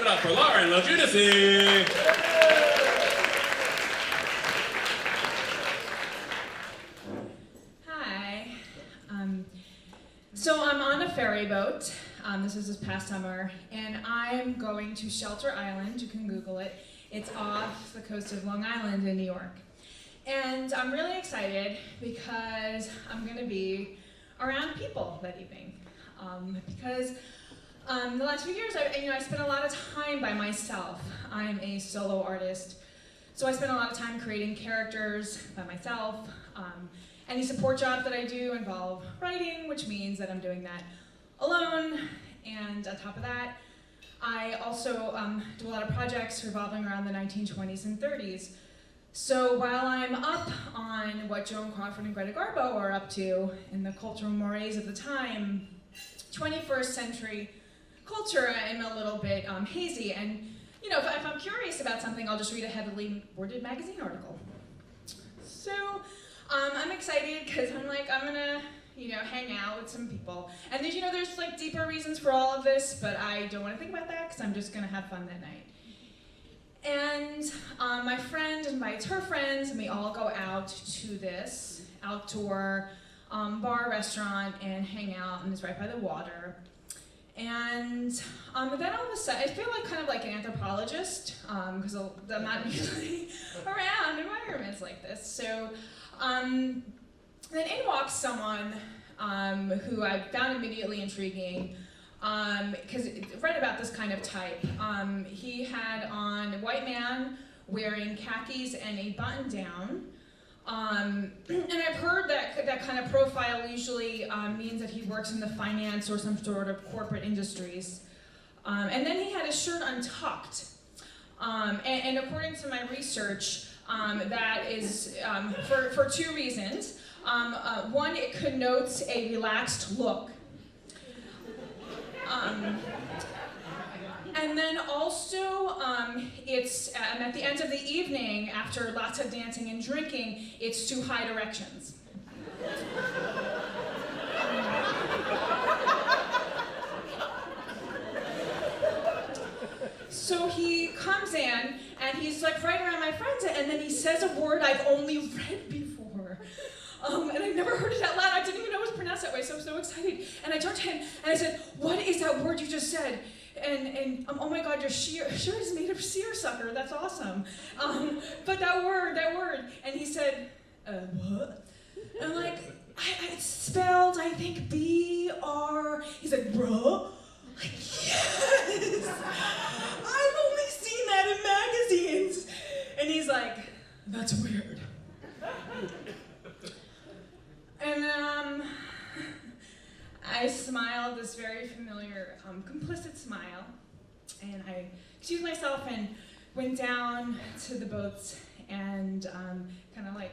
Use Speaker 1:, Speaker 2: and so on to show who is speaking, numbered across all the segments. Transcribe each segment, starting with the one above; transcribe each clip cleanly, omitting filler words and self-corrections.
Speaker 1: it up for Lauren LoGiudice.
Speaker 2: Hi. So I'm on a ferry boat. This past summer, and I'm going to Shelter Island. You can Google it. It's off the coast of Long Island in New York. And I'm really excited because I'm going to be around people that evening. Because the last few years, I spent a lot of time by myself. I'm a solo artist, so I spend a lot of time creating characters by myself. Any support jobs that I do involve writing, which means that I'm doing that alone. And on top of that, I also do a lot of projects revolving around the 1920s and 30s. So while I'm up on what Joan Crawford and Greta Garbo are up to in the cultural mores of the time, 21st century culture, I'm a little bit hazy. And if I'm curious about something, I'll just read a heavily worded magazine article. So I'm excited because I'm gonna hang out with some people. And there's like deeper reasons for all of this, but I don't want to think about that because I'm just gonna have fun that night. And my friend invites her friends, and we all go out to this outdoor bar restaurant and hang out, and it's right by the water. And then all of a sudden, I feel like kind of like an anthropologist because I'm not usually around environments like this. So then in walks someone who I found immediately intriguing, because I've read about this kind of type. He had on a white man wearing khakis and a button down. And I've heard that kind of profile usually means that he works in the finance or some sort of corporate industries. And then he had his shirt untucked. And according to my research, that is for two reasons. One, it connotes a relaxed look. And then also, it's at the end of the evening, after lots of dancing and drinking, it's to hide erections. So he comes in, and he's like right around my friends, and then he says a word I've only read before. And I've never heard it out loud. I didn't even know it was pronounced that way, so I was so excited. And I turned to him, and I said, "What is that word you just said?" And oh my God, your shirt is made of seersucker. That's awesome. But that word. And he said, what? And I'm like, it's spelled, I think, B-R. He's like, bruh? Like, yes! I've only seen that in magazines. And he's like, that's weird. And I smiled this very familiar, complicit smile, and I excused myself and went down to the boats and kind of like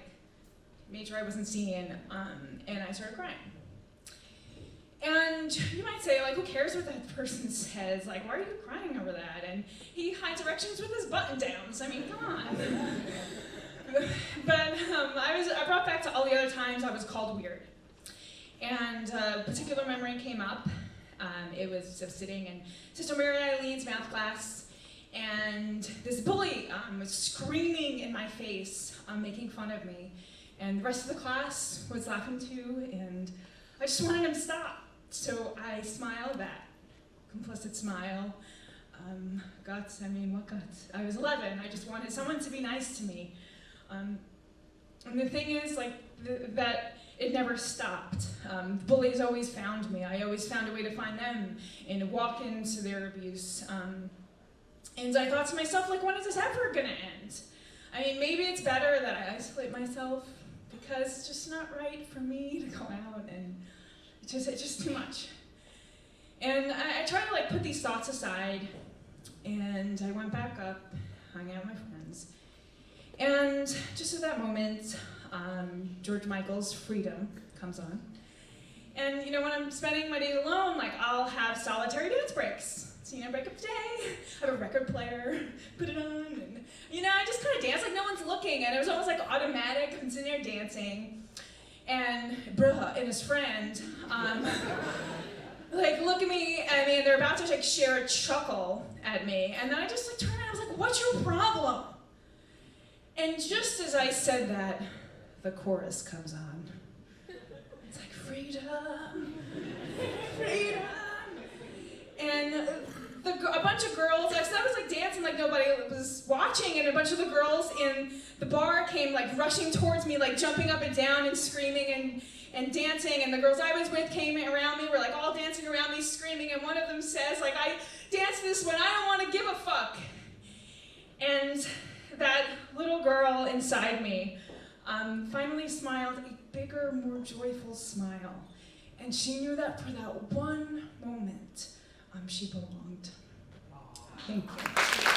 Speaker 2: made sure I wasn't seen, and I started crying. And you might say, like, who cares what that person says? Like, why are you crying over that? And he hides erections with his button downs. I mean, come on. But I brought back to all the other times I was called weird. And a particular memory came up. It was sitting in Sister Mary Eileen's math class, and this bully was screaming in my face, making fun of me. And the rest of the class was laughing too, and I just wanted him to stop. So I smiled that complicit smile. Guts, I mean, what guts? I was 11, I just wanted someone to be nice to me. And the thing is, like, that it never stopped. The bullies always found me. I always found a way to find them and walk into their abuse. And I thought to myself, like, when is this ever gonna end? I mean, maybe it's better that I isolate myself because it's just not right for me to go out, and it's just too much. And I tried to, like, put these thoughts aside, and I went back up, hung out with my friends. And just at that moment, George Michael's Freedom comes on. And, when I'm spending my days alone, like, I'll have solitary dance breaks. So, break up the day, I have a record player, put it on, and, I just kind of dance like no one's looking, and it was almost like automatic. I'm sitting there dancing, and Brah and his friend, like look at me. I mean, they're about to like share a chuckle at me, and then I just like turned around. I was like, "What's your problem?" And just as I said that, the chorus comes on. It's like freedom, freedom, and a bunch of girls. I was like dancing like nobody was watching, and a bunch of the girls in the bar came like rushing towards me, like jumping up and down and screaming and dancing. And the girls I was with came around me, were like all dancing around me, screaming. And one of them says, like, "I dance this when I don't want to give a fuck." And that little girl inside me finally smiled a bigger, more joyful smile. And she knew that for that one moment, she belonged. Thank you.